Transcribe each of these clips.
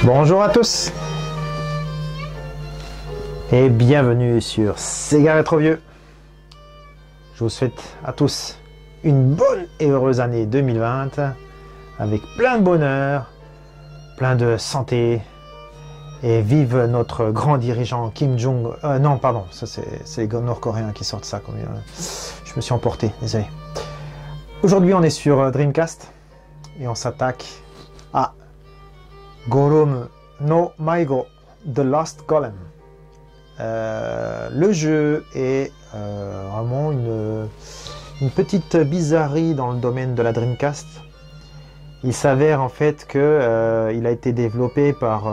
Bonjour à tous et bienvenue sur Sega Retro Vieux. Je vous souhaite à tous une bonne et heureuse année 2020 avec plein de bonheur, plein de santé et vive notre grand dirigeant Kim Jong. Non, pardon, ça c'est les Nord-Coréens qui sortent ça. Comme je me suis emporté, désolé. Aujourd'hui, on est sur Dreamcast et on s'attaque à Golem no Maigo, The Lost Golem. Le jeu est vraiment une petite bizarrerie dans le domaine de la Dreamcast. Il s'avère en fait que il a été développé par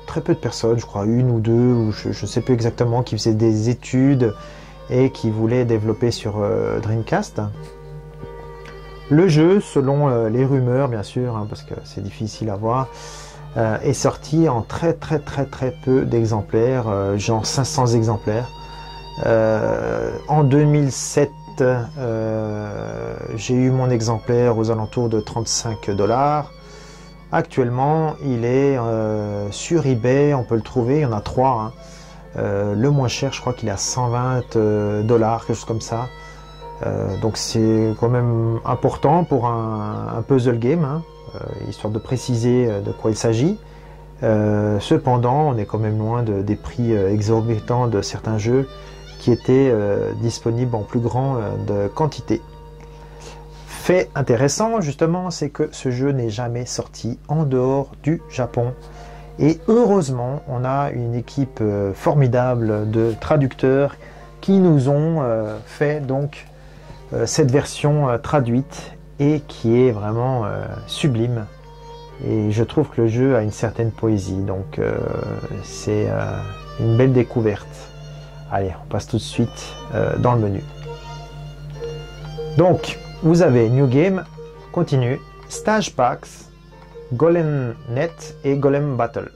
très peu de personnes, je crois une ou deux, ou je ne sais plus exactement, qui faisaient des études et qui voulaient développer sur Dreamcast. Le jeu, selon les rumeurs bien sûr, hein, parce que c'est difficile à voir, est sorti en très peu d'exemplaires, genre 500 exemplaires. En 2007, j'ai eu mon exemplaire aux alentours de 35 $. Actuellement, il est sur eBay, on peut le trouver, il y en a 3. Hein. Le moins cher, je crois qu'il est à 120 $, quelque chose comme ça. Donc c'est quand même important pour un puzzle game, hein, histoire de préciser de quoi il s'agit. Cependant, on est quand même loin des prix exorbitants de certains jeux qui étaient disponibles en plus grande quantité. Fait intéressant justement, c'est que ce jeu n'est jamais sorti en dehors du Japon. Et heureusement, on a une équipe formidable de traducteurs qui nous ont fait donc cette version traduite et qui est vraiment sublime, et je trouve que le jeu a une certaine poésie, donc c'est une belle découverte. Allez, on passe tout de suite dans le menu. Donc vous avez New Game, Continue, Stage Packs, Golem Net et Golem Battle.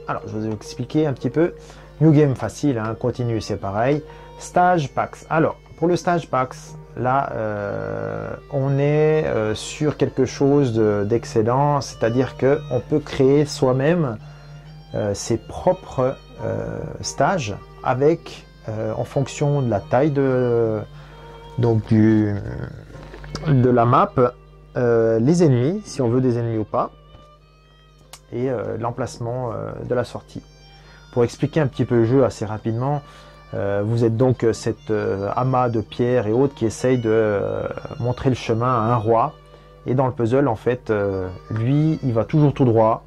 Alors je vais vous expliquer un petit peu. New Game facile, hein, Continue c'est pareil. Stage Packs, alors pour le Stage Packs, là, on est sur quelque chose d'excellent, c'est-à-dire qu'on peut créer soi-même ses propres stages avec, en fonction de la taille de la map, les ennemis, si on veut des ennemis ou pas, et l'emplacement de la sortie. Pour expliquer un petit peu le jeu assez rapidement, vous êtes donc cet amas de pierres et autres qui essaye de montrer le chemin à un roi. Et dans le puzzle, en fait, lui, il va toujours tout droit.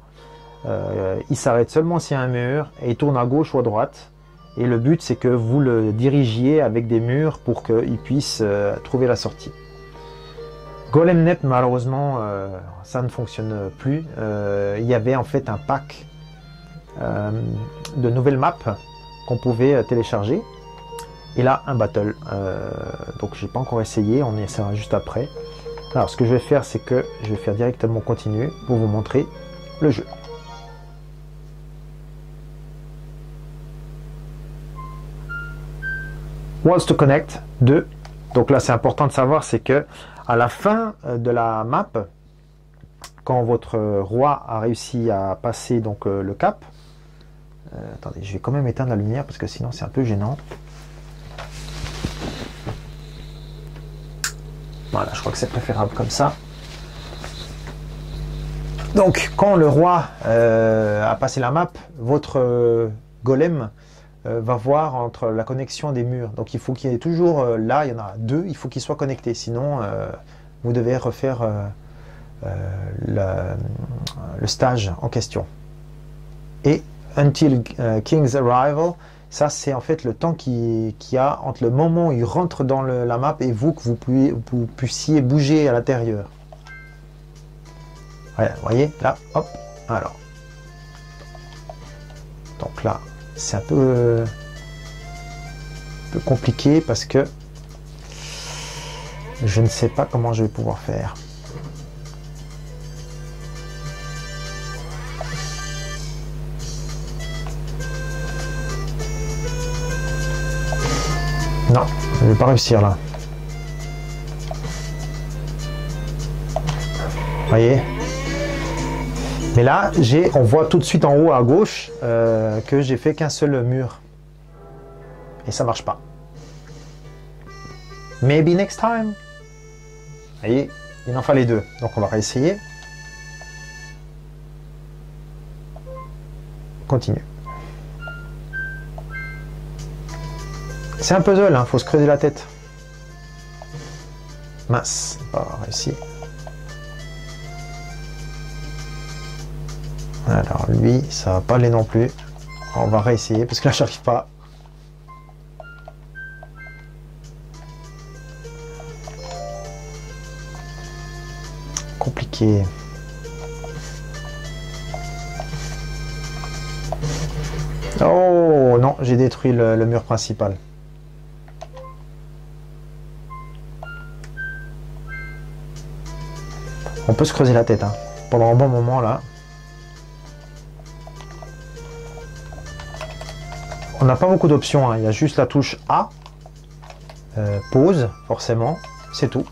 Il s'arrête seulement s'il y a un mur et il tourne à gauche ou à droite. Et le but, c'est que vous le dirigiez avec des murs pour qu'il puisse trouver la sortie. Golem Net, malheureusement, ça ne fonctionne plus. Il y avait en fait un pack de nouvelles maps qu'on pouvait télécharger, et là un battle, donc j'ai pas encore essayé, on essaiera juste après. Alors ce que je vais faire, c'est que je vais faire directement continue pour vous montrer le jeu. Wants to Connect 2, donc là c'est important de savoir, c'est que à la fin de la map, quand votre roi a réussi à passer donc le cap, attendez, je vais quand même éteindre la lumière parce que sinon c'est un peu gênant. Voilà, je crois que c'est préférable comme ça. Donc, quand le roi a passé la map, votre golem va voir entre la connexion des murs. Donc, il faut qu'il y ait toujours, là, il y en a 2, il faut qu'ils soient connectés. Sinon, vous devez refaire le stage en question. Et Until King's Arrival, ça c'est en fait le temps qu'il y a entre le moment où il rentre dans la map et vous, que vous puissiez bouger à l'intérieur. Ouais, vous voyez, là, hop, alors. Donc là, c'est un peu compliqué parce que Je ne sais pas comment je vais pouvoir faire. Non, je vais pas réussir là. Vous voyez? Mais là, on voit tout de suite en haut à gauche que j'ai fait qu'un seul mur. Et ça marche pas. Maybe next time. Vous voyez, il en fallait deux. Donc on va réessayer. Continue. C'est un puzzle, hein, faut se creuser la tête. Mince, pas réussi. Alors lui, ça va pas aller non plus. On va réessayer parce que là j'arrive pas. Compliqué. Oh non, j'ai détruit le mur principal. On peut se creuser la tête hein, pendant un bon moment là. On n'a pas beaucoup d'options, hein. Il y a juste la touche A, pause forcément, c'est tout.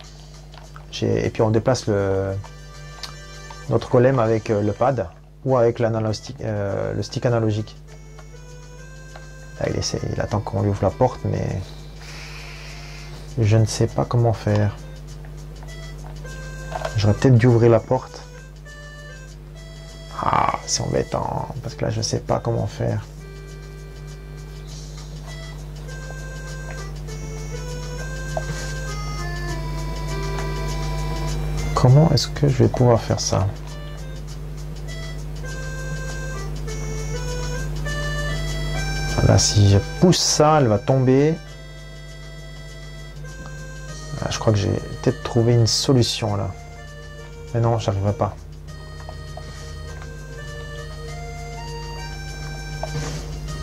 Et puis on déplace notre golem avec le pad ou avec le stick analogique. Là, il attend qu'on lui ouvre la porte, mais je ne sais pas comment faire. J'aurais peut-être dû ouvrir la porte. Ah, c'est embêtant, parce que là je ne sais pas comment faire. Comment est-ce que je vais pouvoir faire ça? Là, si je pousse ça, elle va tomber. Ah, je crois que j'ai peut-être trouvé une solution là. Mais non, j'arriverai pas.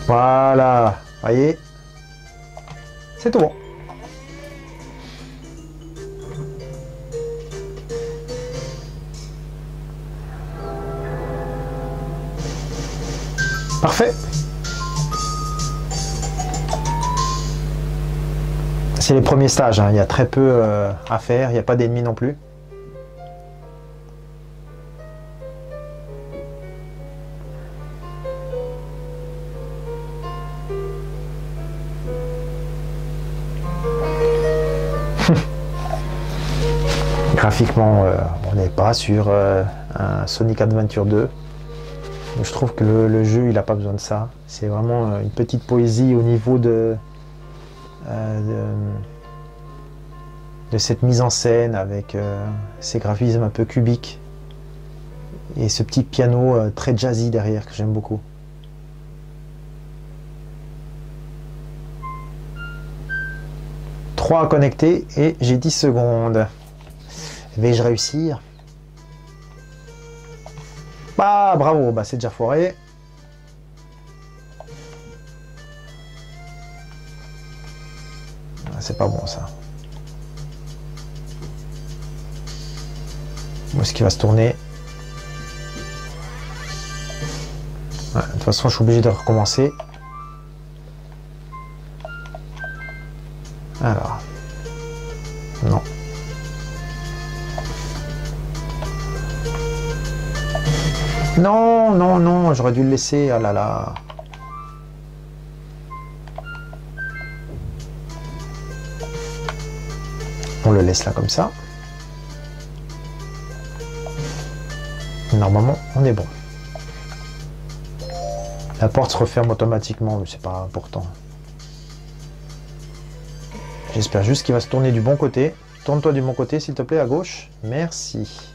Voilà, voyez, c'est tout bon. Parfait. C'est les premiers stages, hein. Il y a très peu à faire, il n'y a pas d'ennemis non plus. Graphiquement, on n'est pas sur un Sonic Adventure 2. Je trouve que le jeu, il n'a pas besoin de ça. C'est vraiment une petite poésie au niveau de cette mise en scène avec ces graphismes un peu cubiques et ce petit piano très jazzy derrière que j'aime beaucoup. À connecter et j'ai 10 secondes. Vais-je réussir? Ah, bravo, bah c'est déjà foiré. C'est pas bon ça. Où est-ce qu'il va se tourner? Ouais, de toute façon, je suis obligé de recommencer. Alors, non. Non, non, non, j'aurais dû le laisser. Ah là là. On le laisse là comme ça. Normalement, on est bon. La porte se referme automatiquement, mais c'est pas important. J'espère juste qu'il va se tourner du bon côté. Tourne-toi du bon côté, s'il te plaît, à gauche. Merci.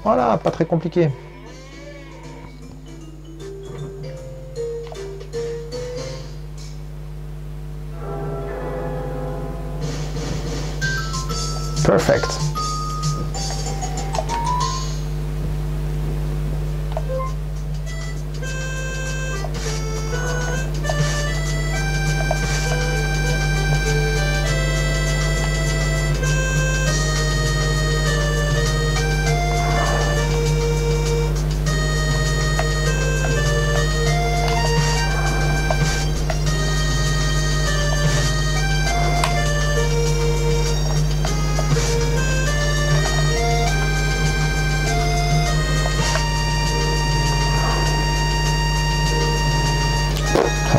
Voilà, pas très compliqué. Perfect.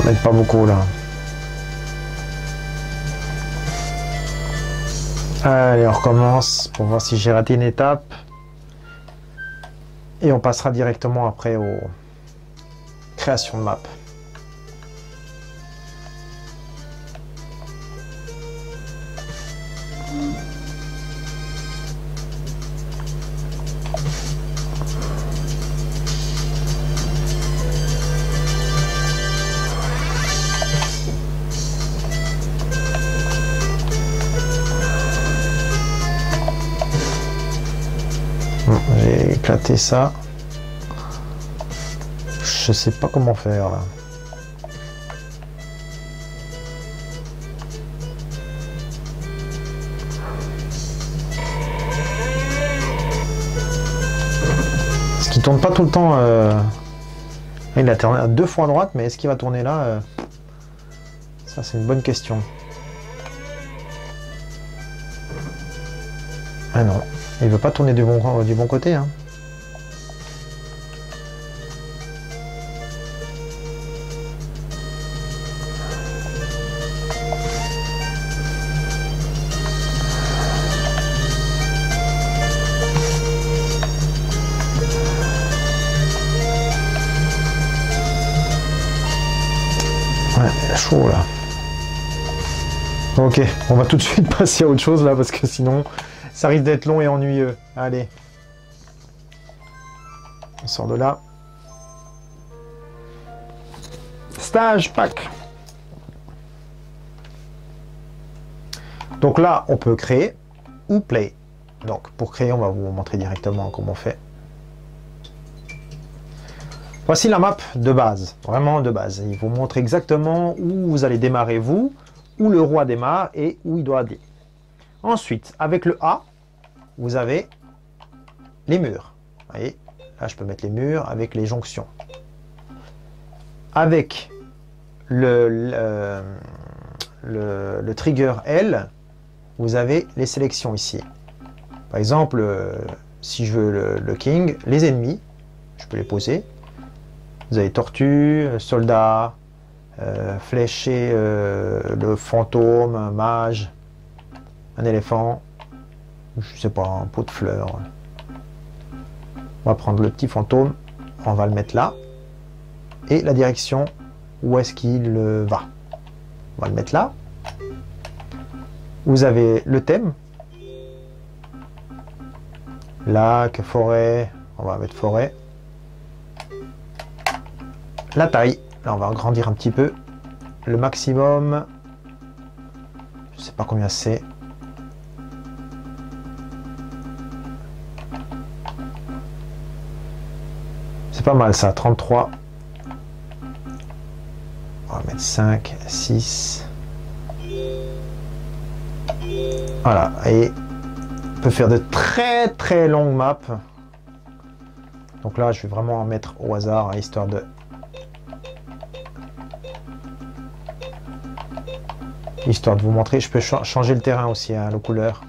mettre pas beaucoup là. Allez, on recommence pour voir si j'ai raté une étape. Et on passera directement après aux créations de map. J'ai éclaté ça. Je sais pas comment faire là. Est-ce qu'il tourne pas tout le temps il a tourné 2 fois à droite, mais est-ce qu'il va tourner là ça c'est une bonne question. Ah non, il veut pas tourner du bon côté hein. Ouais, il a chaud là. Ok, on va tout de suite passer à autre chose là parce que sinon ça risque d'être long et ennuyeux. Allez. On sort de là. Stage pack. Donc là, on peut créer ou play. Donc pour créer, on va vous montrer directement comment on fait. Voici la map de base, vraiment de base. Il vous montre exactement où vous allez démarrer vous, où le roi démarre et où il doit aller. Ensuite, avec le A, vous avez les murs. Vous voyez, là je peux mettre les murs avec les jonctions. Avec le trigger L, vous avez les sélections ici. Par exemple, si je veux le king, les ennemis, je peux les poser. Vous avez tortue, soldat, fléché, le fantôme, un mage, un éléphant, je sais pas, un pot de fleurs. On va prendre le petit fantôme, on va le mettre là. Et la direction, où est-ce qu'il va? On va le mettre là. Vous avez le thème. Lac, forêt, on va mettre forêt. La taille, là on va agrandir un petit peu. Le maximum, je sais pas combien c'est. C'est pas mal ça, 33. On va mettre 5, 6. Voilà, et on peut faire de très très longues maps. Donc là, je vais vraiment en mettre au hasard, hein, histoire de... Histoire de vous montrer, je peux changer le terrain aussi, hein, la couleur.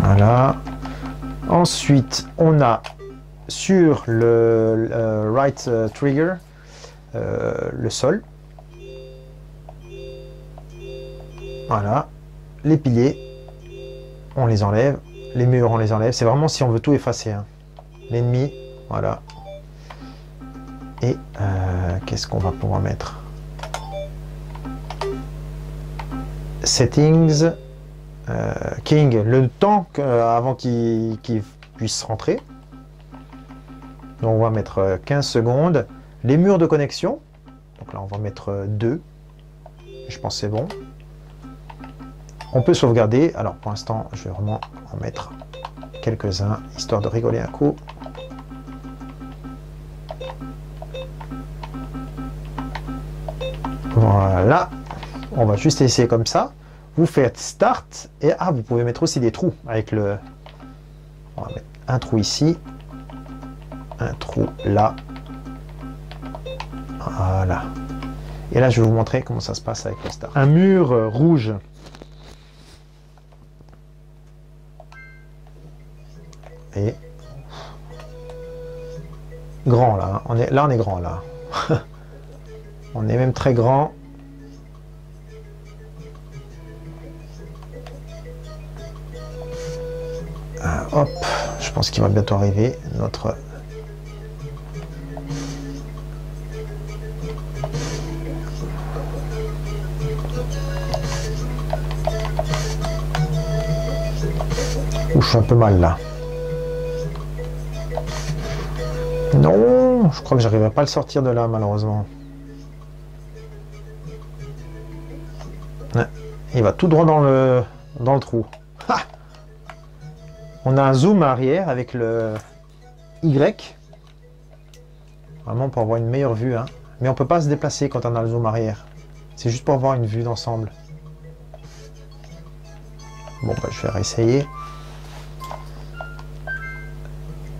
Voilà. Ensuite, on a sur le right trigger le sol. Voilà. Les piliers, on les enlève. Les murs, on les enlève. C'est vraiment si on veut tout effacer. Hein. L'ennemi, voilà. Et qu'est-ce qu'on va pouvoir mettre? Settings. King, le temps avant qu'il puisse rentrer. Donc on va mettre 15 secondes. Les murs de connexion. Donc là, on va mettre 2. Je pense que c'est bon. On peut sauvegarder. Alors pour l'instant, je vais vraiment en mettre quelques-uns, histoire de rigoler un coup. Voilà. On va juste essayer comme ça. Vous faites Start. Et vous pouvez mettre aussi des trous avec le... On va mettre un trou ici. Un trou là. Voilà. Et là, je vais vous montrer comment ça se passe avec le Start. Un mur rouge. Et grand là, hein. On est grand là. On est même très grand. Hop, je pense qu'il va bientôt arriver notre... Ouh, je suis un peu mal là. Non, je crois que j'arriverai pas à le sortir de là malheureusement. Ouais, il va tout droit dans le trou. Ha! On a un zoom arrière avec le Y. Vraiment pour avoir une meilleure vue. Hein. Mais on peut pas se déplacer quand on a le zoom arrière. C'est juste pour avoir une vue d'ensemble. Bon, bah, je vais réessayer.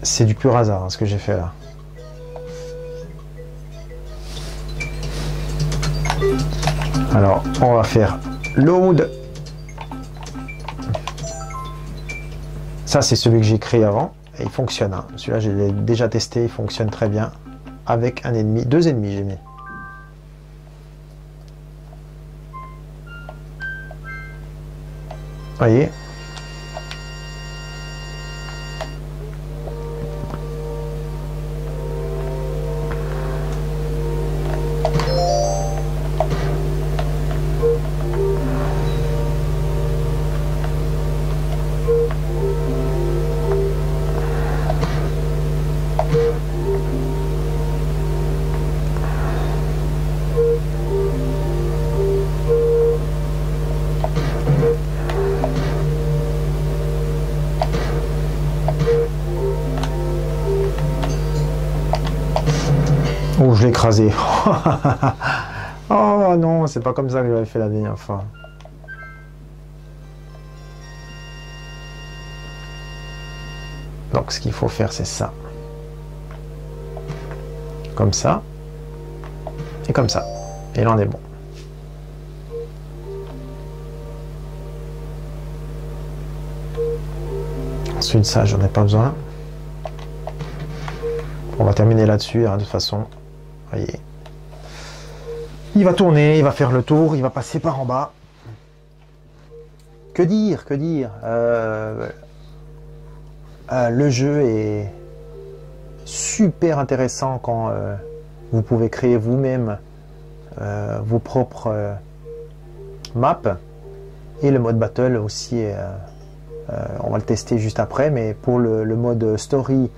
C'est du pur hasard hein, ce que j'ai fait là. Alors, on va faire load. Ça, c'est celui que j'ai créé avant. Et il fonctionne. Hein. Celui-là, je l'ai déjà testé. Il fonctionne très bien. Avec un ennemi. 2 ennemis, j'ai mis. Voyez. Oh, je l'ai écrasé. Oh non, c'est pas comme ça que j'avais fait la dernière fois. Donc ce qu'il faut faire, c'est ça. Comme ça. Et comme ça. Et là, on est bon. Ensuite, ça, j'en ai pas besoin. On va terminer là-dessus, hein, de toute façon. Voyez. Il va tourner, il va faire le tour, il va passer par en bas. Que dire, que dire. Le jeu est super intéressant quand vous pouvez créer vous-même vos propres maps. Et le mode battle aussi, on va le tester juste après, mais pour le mode story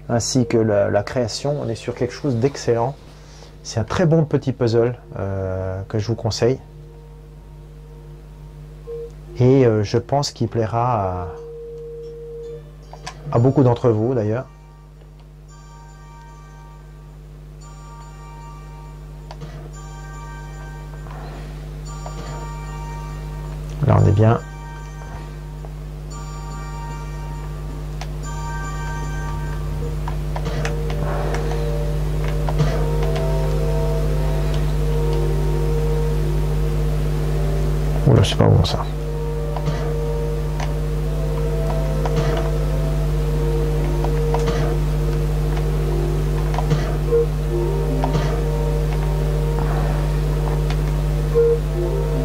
ainsi que la création, on est sur quelque chose d'excellent. C'est un très bon petit puzzle que je vous conseille. Et je pense qu'il plaira à beaucoup d'entre vous d'ailleurs. Là on est bien. Oula, je sais pas où ça.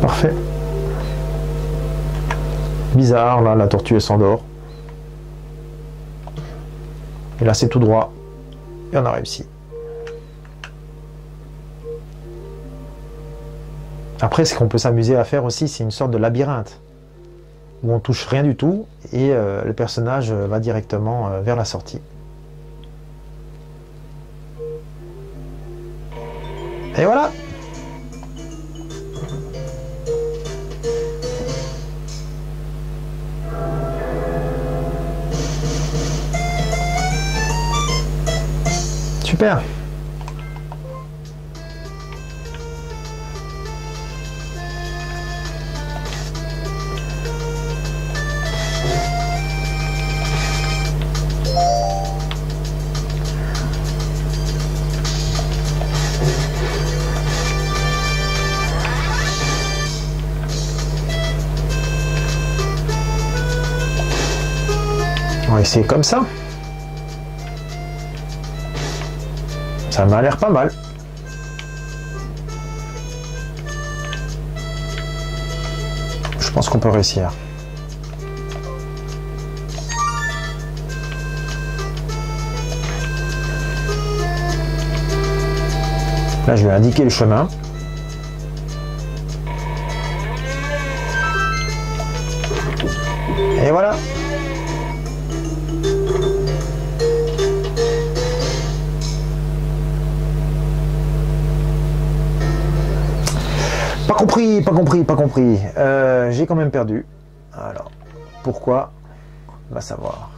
Parfait. Bizarre, là, la tortue elle s'endort. Et là, c'est tout droit. Et on a réussi. Après, ce qu'on peut s'amuser à faire aussi, c'est une sorte de labyrinthe. Où on touche rien du tout et le personnage va directement vers la sortie. Et voilà! Super. On va essayer comme ça. Ça m'a l'air pas mal. Je pense qu'on peut réussir. Là, je vais indiquer le chemin. Et voilà. Pas compris, pas compris, pas compris. J'ai quand même perdu. Alors, pourquoi? On va savoir.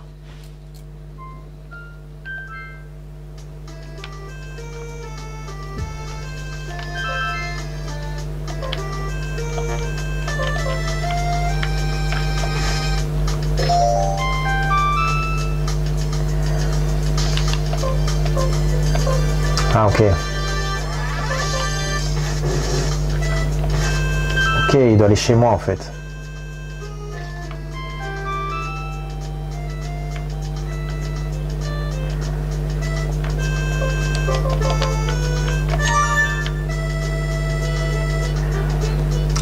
Ah, ok. Ok, il doit aller chez moi en fait.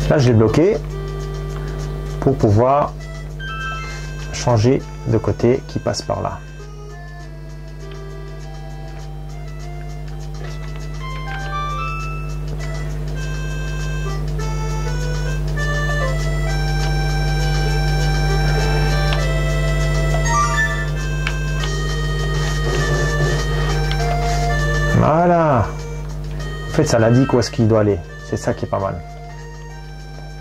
Là, je l'ai bloqué pour pouvoir changer de côté qui passe par là. Voilà. En fait, ça l'indique où est-ce qu'il doit aller. C'est ça qui est pas mal.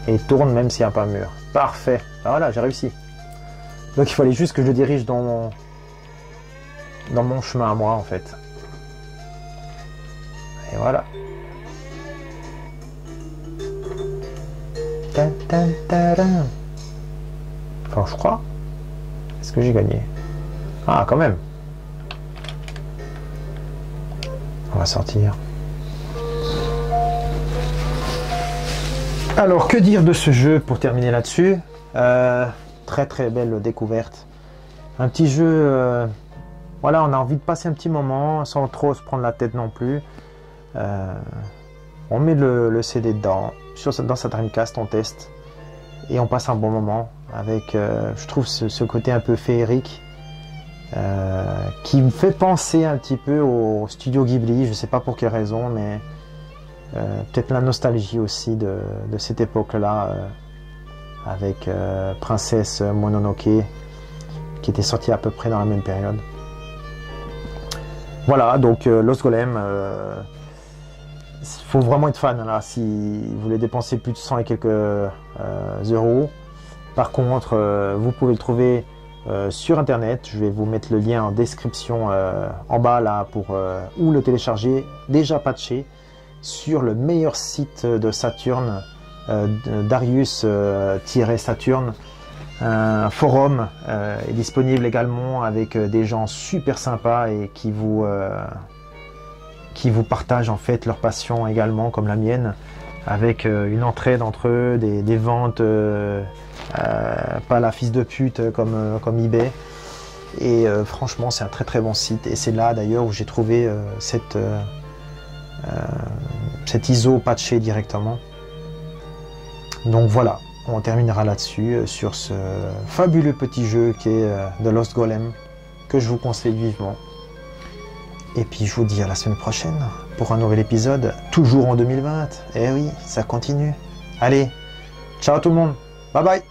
Et il tourne même s'il n'y a pas de mur. Parfait. Voilà, j'ai réussi. Donc il fallait juste que je le dirige dans mon chemin à moi, en fait. Et voilà. Enfin, je crois. Est-ce que j'ai gagné? Ah, quand même. On va sortir. Alors, que dire de ce jeu pour terminer là-dessus? Très très belle découverte. Un petit jeu, voilà, on a envie de passer un petit moment sans trop se prendre la tête non plus. On met le CD dedans, dans sa Dreamcast, on teste et on passe un bon moment avec, je trouve, ce côté un peu féerique. Qui me fait penser un petit peu au studio Ghibli, je sais pas pour quelle raison, mais peut-être la nostalgie aussi de cette époque-là, avec Princesse Mononoke, qui était sortie à peu près dans la même période. Voilà, donc Lost Golem, faut vraiment être fan là, si vous voulez dépenser plus de 100 et quelques euros. Par contre, vous pouvez le trouver sur internet. Je vais vous mettre le lien en description en bas là pour où le télécharger déjà patché sur le meilleur site de Saturn, Darius-Saturn. Un forum est disponible également avec des gens super sympas et qui vous partagent en fait leur passion également comme la mienne, avec une entraide entre eux, des ventes pas la fils de pute comme eBay. Et franchement, c'est un très très bon site. Et c'est là d'ailleurs où j'ai trouvé cette ISO patché directement. Donc voilà, on terminera là-dessus, sur ce fabuleux petit jeu qui est The Lost Golem, que je vous conseille vivement. Et puis je vous dis à la semaine prochaine pour un nouvel épisode, toujours en 2020. Eh oui, ça continue. Allez, ciao tout le monde, bye bye.